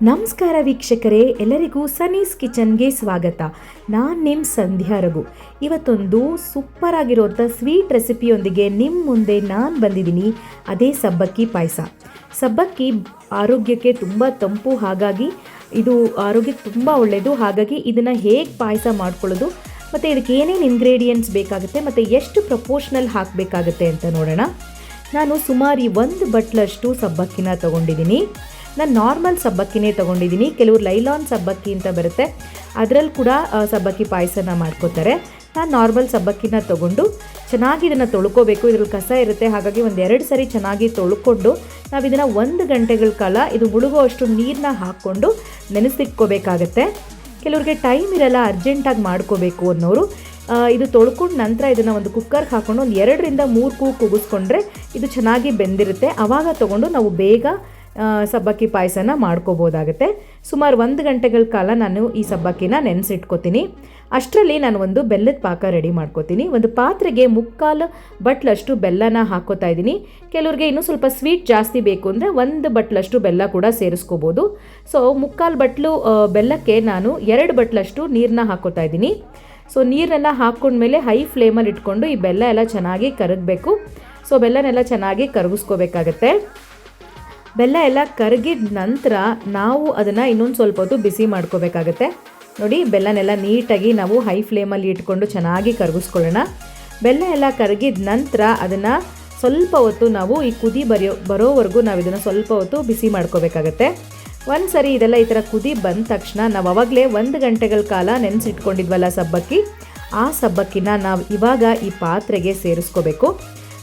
ನಮಸ್ಕಾರ ವೀಕ್ಷಕರೇ, ಎಲ್ಲರಿಗೂ ಸನೀಸ್ ಕಿಚನ್ಗೆ ಸ್ವಾಗತ. ನಾನು ನಿಮ್ಮ ಸಂಧ್ಯಾ ರಘು. ಇವತ್ತೊಂದು ಸೂಪರ್ ಆಗಿರುವಂಥ ಸ್ವೀಟ್ ರೆಸಿಪಿಯೊಂದಿಗೆ ನಿಮ್ಮ ಮುಂದೆ ನಾನು ಬಂದಿದ್ದೀನಿ. ಅದೇ ಸಬ್ಬಕ್ಕಿ ಪಾಯಸ. ಸಬ್ಬಕ್ಕಿ ಆರೋಗ್ಯಕ್ಕೆ ತುಂಬ ತಂಪು, ಹಾಗಾಗಿ ಇದು ಆರೋಗ್ಯಕ್ಕೆ ತುಂಬ ಒಳ್ಳೆಯದು. ಹಾಗಾಗಿ ಇದನ್ನು ಹೇಗೆ ಪಾಯಸ ಮಾಡ್ಕೊಳ್ಳೋದು ಮತ್ತು ಇದಕ್ಕೆ ಏನೇನು ಇಂಗ್ರೀಡಿಯೆಂಟ್ಸ್ ಬೇಕಾಗುತ್ತೆ ಮತ್ತು ಎಷ್ಟು ಪ್ರಪೋರ್ಷನಲ್ ಹಾಕಬೇಕಾಗುತ್ತೆ ಅಂತ ನೋಡೋಣ. ನಾನು ಸುಮಾರು 1 ಬಟ್ಲಷ್ಟು ಸಬ್ಬಕ್ಕಿನ ತೊಗೊಂಡಿದ್ದೀನಿ. ನಾನು ನಾರ್ಮಲ್ ಸಬ್ಬಕ್ಕಿನೇ ತೊಗೊಂಡಿದ್ದೀನಿ. ಕೆಲವರು ಲೈಲಾನ್ ಸಬ್ಬಕ್ಕಿ ಅಂತ ಬರುತ್ತೆ, ಅದರಲ್ಲಿ ಕೂಡ ಸಬ್ಬಕ್ಕಿ ಪಾಯಸನ ಮಾಡ್ಕೋತಾರೆ. ನಾನು ನಾರ್ಮಲ್ ಸಬ್ಬಕ್ಕಿನ ತೊಗೊಂಡು ಚೆನ್ನಾಗಿ ಇದನ್ನು ತೊಳ್ಕೊಬೇಕು. ಇದ್ರಲ್ಲಿ ಕಸ ಇರುತ್ತೆ, ಹಾಗಾಗಿ 1-2 ಸರಿ ಚೆನ್ನಾಗಿ ತೊಳ್ಕೊಂಡು ನಾವು ಇದನ್ನು 1 ಗಂಟೆಗಳ ಕಾಲ ಇದು ಮುಳುಗುವಷ್ಟು ನೀರನ್ನ ಹಾಕ್ಕೊಂಡು ನೆನೆಸಿಟ್ಕೋಬೇಕಾಗತ್ತೆ. ಕೆಲವ್ರಿಗೆ ಟೈಮ್ ಇರಲ್ಲ, ಅರ್ಜೆಂಟಾಗಿ ಮಾಡ್ಕೋಬೇಕು ಅನ್ನೋರು ಇದು ತೊಳ್ಕೊಂಡು ನಂತರ ಇದನ್ನು ಒಂದು ಕುಕ್ಕರ್ಗೆ ಹಾಕ್ಕೊಂಡು 2-3 ಕೂಗಿಸ್ಕೊಂಡ್ರೆ ಇದು ಚೆನ್ನಾಗಿ ಬೆಂದಿರುತ್ತೆ. ಆವಾಗ ತೊಗೊಂಡು ನಾವು ಬೇಗ ಸಬ್ಬಕ್ಕಿ ಪಾಯಸನ ಮಾಡ್ಕೋಬೋದಾಗುತ್ತೆ. ಸುಮಾರು 1 ಗಂಟೆಗಳ ಕಾಲ ನಾನು ಈ ಸಬ್ಬಕ್ಕಿನ ನೆನೆಸಿಟ್ಕೋತೀನಿ. ಅಷ್ಟರಲ್ಲಿ ನಾನು ಒಂದು ಬೆಲ್ಲದ ಪಾಕ ರೆಡಿ ಮಾಡ್ಕೋತೀನಿ. ಒಂದು ಪಾತ್ರೆಗೆ 3/4 ಬಟ್ಲಷ್ಟು ಬೆಲ್ಲನ ಹಾಕ್ಕೋತಾ ಇದ್ದೀನಿ. ಕೆಲವ್ರಿಗೆ ಇನ್ನೂ ಸ್ವಲ್ಪ ಸ್ವೀಟ್ ಜಾಸ್ತಿ ಬೇಕು ಅಂದರೆ 1 ಬಟ್ಲಷ್ಟು ಬೆಲ್ಲ ಕೂಡ ಸೇರಿಸ್ಕೋಬೋದು. ಸೊ 3/4 ಬಟ್ಲು ಬೆಲ್ಲಕ್ಕೆ ನಾನು 2 ಬಟ್ಲಷ್ಟು ನೀರನ್ನ ಹಾಕ್ಕೋತಾ ಇದ್ದೀನಿ. ಸೊ ನೀರನ್ನೆಲ್ಲ ಹಾಕ್ಕೊಂಡ್ಮೇಲೆ ಹೈ ಫ್ಲೇಮಲ್ಲಿ ಇಟ್ಕೊಂಡು ಈ ಬೆಲ್ಲ ಎಲ್ಲ ಚೆನ್ನಾಗಿ ಕರಗಬೇಕು. ಸೊ ಬೆಲ್ಲನೆಲ್ಲ ಚೆನ್ನಾಗಿ ಕರಗಿಸ್ಕೋಬೇಕಾಗತ್ತೆ. ಬೆಲ್ಲ ಎಲ್ಲ ಕರಗಿದ ನಂತರ ನಾವು ಅದನ್ನು ಇನ್ನೊಂದು ಸ್ವಲ್ಪ ಹೊತ್ತು ಬಿಸಿ ಮಾಡ್ಕೋಬೇಕಾಗತ್ತೆ. ನೋಡಿ, ಬೆಲ್ಲನೆಲ್ಲ ನೀಟಾಗಿ ನಾವು ಹೈ ಫ್ಲೇಮಲ್ಲಿ ಇಟ್ಕೊಂಡು ಚೆನ್ನಾಗಿ ಕರಗಿಸ್ಕೊಳ್ಳೋಣ. ಬೆಲ್ಲ ಎಲ್ಲ ಕರಗಿದ ನಂತರ ಅದನ್ನು ಸ್ವಲ್ಪ ಹೊತ್ತು ನಾವು ಈ ಕುದಿ ಬರೋವರೆಗೂ ನಾವು ಇದನ್ನು ಸ್ವಲ್ಪ ಹೊತ್ತು ಬಿಸಿ ಮಾಡ್ಕೋಬೇಕಾಗತ್ತೆ. ಒಂದು ಸರಿ ಇದೆಲ್ಲ ಈ ಥರ ಕುದಿ ಬಂದ ತಕ್ಷಣ ನಾವು ಆವಾಗಲೇ 1 ಗಂಟೆಗಳ ಕಾಲ ನೆನೆಸಿಟ್ಕೊಂಡಿದ್ವಲ್ಲ ಸಬ್ಬಕ್ಕಿ, ಆ ಸಬ್ಬಕ್ಕಿನ ನಾವು ಇವಾಗ ಈ ಪಾತ್ರೆಗೆ ಸೇರಿಸ್ಕೋಬೇಕು.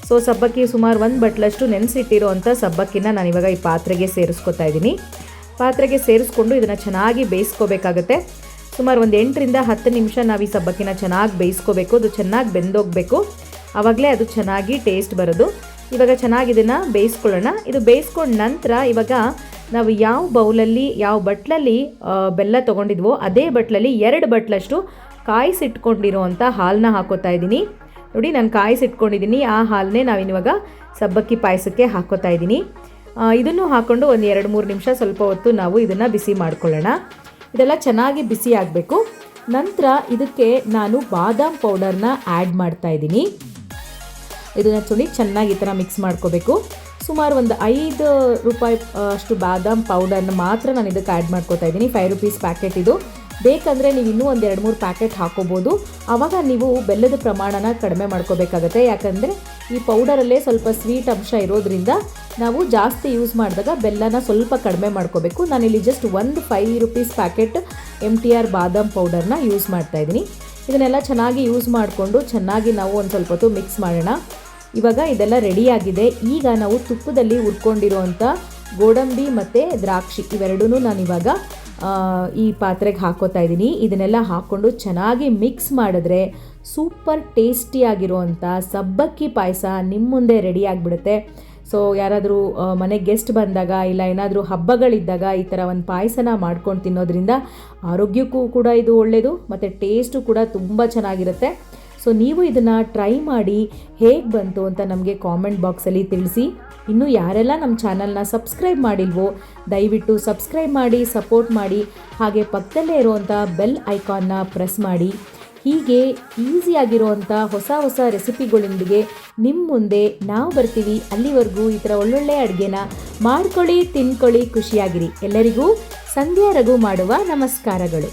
ಸೊ ಸಬ್ಬಕ್ಕಿ ಸುಮಾರು 1 ಬಟ್ಲಷ್ಟು ನೆನೆಸಿಟ್ಟಿರೋ ಅಂಥ ಸಬ್ಬಕ್ಕಿನ ನಾನು ಇವಾಗ ಈ ಪಾತ್ರೆಗೆ ಸೇರಿಸ್ಕೊತಾ ಇದ್ದೀನಿ. ಪಾತ್ರೆಗೆ ಸೇರಿಸ್ಕೊಂಡು ಇದನ್ನು ಚೆನ್ನಾಗಿ ಬೇಯಿಸ್ಕೋಬೇಕಾಗತ್ತೆ. ಸುಮಾರು 8-10 ನಿಮಿಷ ನಾವು ಈ ಸಬ್ಬಕ್ಕಿನ ಚೆನ್ನಾಗಿ ಬೇಯಿಸ್ಕೋಬೇಕು. ಅದು ಚೆನ್ನಾಗಿ ಬೆಂದೋಗಬೇಕು, ಆವಾಗಲೇ ಅದು ಚೆನ್ನಾಗಿ ಟೇಸ್ಟ್ ಬರೋದು. ಇವಾಗ ಚೆನ್ನಾಗಿ ಇದನ್ನು ಬೇಯಿಸ್ಕೊಳ್ಳೋಣ. ಇದು ಬೇಯಿಸ್ಕೊಂಡ ನಂತರ ಇವಾಗ ನಾವು ಯಾವ ಬೌಲಲ್ಲಿ ಯಾವ ಬಟ್ಲಲ್ಲಿ ಬೆಲ್ಲ ತೊಗೊಂಡಿದ್ವೋ ಅದೇ ಬಟ್ಲಲ್ಲಿ 2 ಬಟ್ಲಷ್ಟು ಕಾಯಿಸಿಟ್ಕೊಂಡಿರೋವಂಥ ಹಾಲನ್ನ ಹಾಕೋತಾ ಇದ್ದೀನಿ. ನೋಡಿ, ನಾನು ಕಾಯಿಸಿಟ್ಕೊಂಡಿದ್ದೀನಿ. ಆ ಹಾಲನ್ನೇ ನಾವಿವಾಗ ಸಬ್ಬಕ್ಕಿ ಪಾಯಸಕ್ಕೆ ಹಾಕೋತಾ ಇದ್ದೀನಿ. ಇದನ್ನು ಹಾಕ್ಕೊಂಡು 1-2-3 ನಿಮಿಷ ಸ್ವಲ್ಪ ಹೊತ್ತು ನಾವು ಇದನ್ನು ಬಿಸಿ ಮಾಡ್ಕೊಳ್ಳೋಣ. ಇದೆಲ್ಲ ಚೆನ್ನಾಗಿ ಬಿಸಿ ಆಗಬೇಕು. ನಂತರ ಇದಕ್ಕೆ ನಾನು ಬಾದಾಮ್ ಪೌಡರ್ನ ಆ್ಯಡ್ ಮಾಡ್ತಾ ಇದ್ದೀನಿ. ಇದನ್ನು ಚೆನ್ನಾಗಿ ಈ ಥರ ಮಿಕ್ಸ್ ಮಾಡ್ಕೋಬೇಕು. ಸುಮಾರು ಒಂದು 5 ರೂಪಾಯಿ ಅಷ್ಟು ಬಾದಾಮ್ ಪೌಡರ್ನ ಮಾತ್ರ ನಾನು ಇದಕ್ಕೆ ಆ್ಯಡ್ ಮಾಡ್ಕೋತಾ ಇದ್ದೀನಿ. 5 ರೂಪೀಸ್ ಪ್ಯಾಕೆಟ್ ಇದು. ಬೇಕಂದರೆ ನೀವು ಇನ್ನೂ 1-2-3 ಪ್ಯಾಕೆಟ್ ಹಾಕೋಬೋದು. ಆವಾಗ ನೀವು ಬೆಲ್ಲದ ಪ್ರಮಾಣನ ಕಡಿಮೆ ಮಾಡ್ಕೋಬೇಕಾಗತ್ತೆ. ಯಾಕಂದರೆ ಈ ಪೌಡರಲ್ಲೇ ಸ್ವಲ್ಪ ಸ್ವೀಟ್ ಅಂಶ ಇರೋದ್ರಿಂದ ನಾವು ಜಾಸ್ತಿ ಯೂಸ್ ಮಾಡಿದಾಗ ಬೆಲ್ಲನ ಸ್ವಲ್ಪ ಕಡಿಮೆ ಮಾಡ್ಕೋಬೇಕು. ನಾನಿಲ್ಲಿ ಜಸ್ಟ್ 5 ರೂಪೀಸ್ ಪ್ಯಾಕೆಟ್ MTR ಬಾದಾಮ್ ಪೌಡರ್ನ ಯೂಸ್ ಮಾಡ್ತಾಯಿದ್ದೀನಿ. ಇದನ್ನೆಲ್ಲ ಚೆನ್ನಾಗಿ ಯೂಸ್ ಮಾಡಿಕೊಂಡು ಚೆನ್ನಾಗಿ ನಾವು ಒಂದು ಸ್ವಲ್ಪ ಹೊತ್ತು ಮಿಕ್ಸ್ ಮಾಡೋಣ. ಇವಾಗ ಇದೆಲ್ಲ ರೆಡಿಯಾಗಿದೆ. ಈಗ ನಾವು ತುಪ್ಪದಲ್ಲಿ ಹುರ್ಕೊಂಡಿರೋವಂಥ ಗೋಡಂಬಿ ಮತ್ತು ದ್ರಾಕ್ಷಿ ಇವೆರಡೂ ನಾನಿವಾಗ ಈ ಪಾತ್ರೆಗೆ ಹಾಕೋತಾ ಇದ್ದೀನಿ. ಇದನ್ನೆಲ್ಲ ಹಾಕ್ಕೊಂಡು ಚೆನ್ನಾಗಿ ಮಿಕ್ಸ್ ಮಾಡಿದ್ರೆ ಸೂಪರ್ ಟೇಸ್ಟಿಯಾಗಿರುವಂಥ ಸಬ್ಬಕ್ಕಿ ಪಾಯಸ ನಿಮ್ಮ ಮುಂದೆ ರೆಡಿ ಆಗಿಬಿಡುತ್ತೆ. ಸೊ ಯಾರಾದರೂ ಮನೆಗೆ ಗೆಸ್ಟ್ ಬಂದಾಗ ಇಲ್ಲ ಏನಾದರೂ ಹಬ್ಬಗಳಿದ್ದಾಗ ಈ ಥರ ಒಂದು ಪಾಯಸನ ಮಾಡ್ಕೊಂಡು ತಿನ್ನೋದ್ರಿಂದ ಆರೋಗ್ಯಕ್ಕೂ ಕೂಡ ಇದು ಒಳ್ಳೆಯದು ಮತ್ತು ಟೇಸ್ಟು ಕೂಡ ತುಂಬ ಚೆನ್ನಾಗಿರುತ್ತೆ. ಸೊ ನೀವು ಇದನ್ನು ಟ್ರೈ ಮಾಡಿ ಹೇಗೆ ಬಂತು ಅಂತ ನಮಗೆ ಕಾಮೆಂಟ್ ಬಾಕ್ಸಲ್ಲಿ ತಿಳಿಸಿ. ಇನ್ನೂ ಯಾರೆಲ್ಲ ನಮ್ಮ ಚಾನಲ್ನ ಸಬ್ಸ್ಕ್ರೈಬ್ ಮಾಡಿಲ್ವೋ ದಯವಿಟ್ಟು ಸಬ್ಸ್ಕ್ರೈಬ್ ಮಾಡಿ, ಸಪೋರ್ಟ್ ಮಾಡಿ. ಹಾಗೆ ಪಕ್ಕದಲ್ಲೇ ಇರುವಂಥ ಬೆಲ್ ಐಕಾನ್ನ ಪ್ರೆಸ್ ಮಾಡಿ. ಹೀಗೆ ಈಸಿಯಾಗಿರುವಂಥ ಹೊಸ ರೆಸಿಪಿಗಳೊಂದಿಗೆ ನಿಮ್ಮ ಮುಂದೆ ನಾವು ಬರ್ತೀವಿ. ಅಲ್ಲಿವರೆಗೂ ಈ ಥರ ಒಳ್ಳೊಳ್ಳೆ ಅಡುಗೆನ ಮಾಡ್ಕೊಳ್ಳಿ, ತಿನ್ಕೊಳ್ಳಿ, ಖುಷಿಯಾಗಿರಿ. ಎಲ್ಲರಿಗೂ ಸಂಧ್ಯಾ ರಘು ಮಾಡುವ ನಮಸ್ಕಾರಗಳು.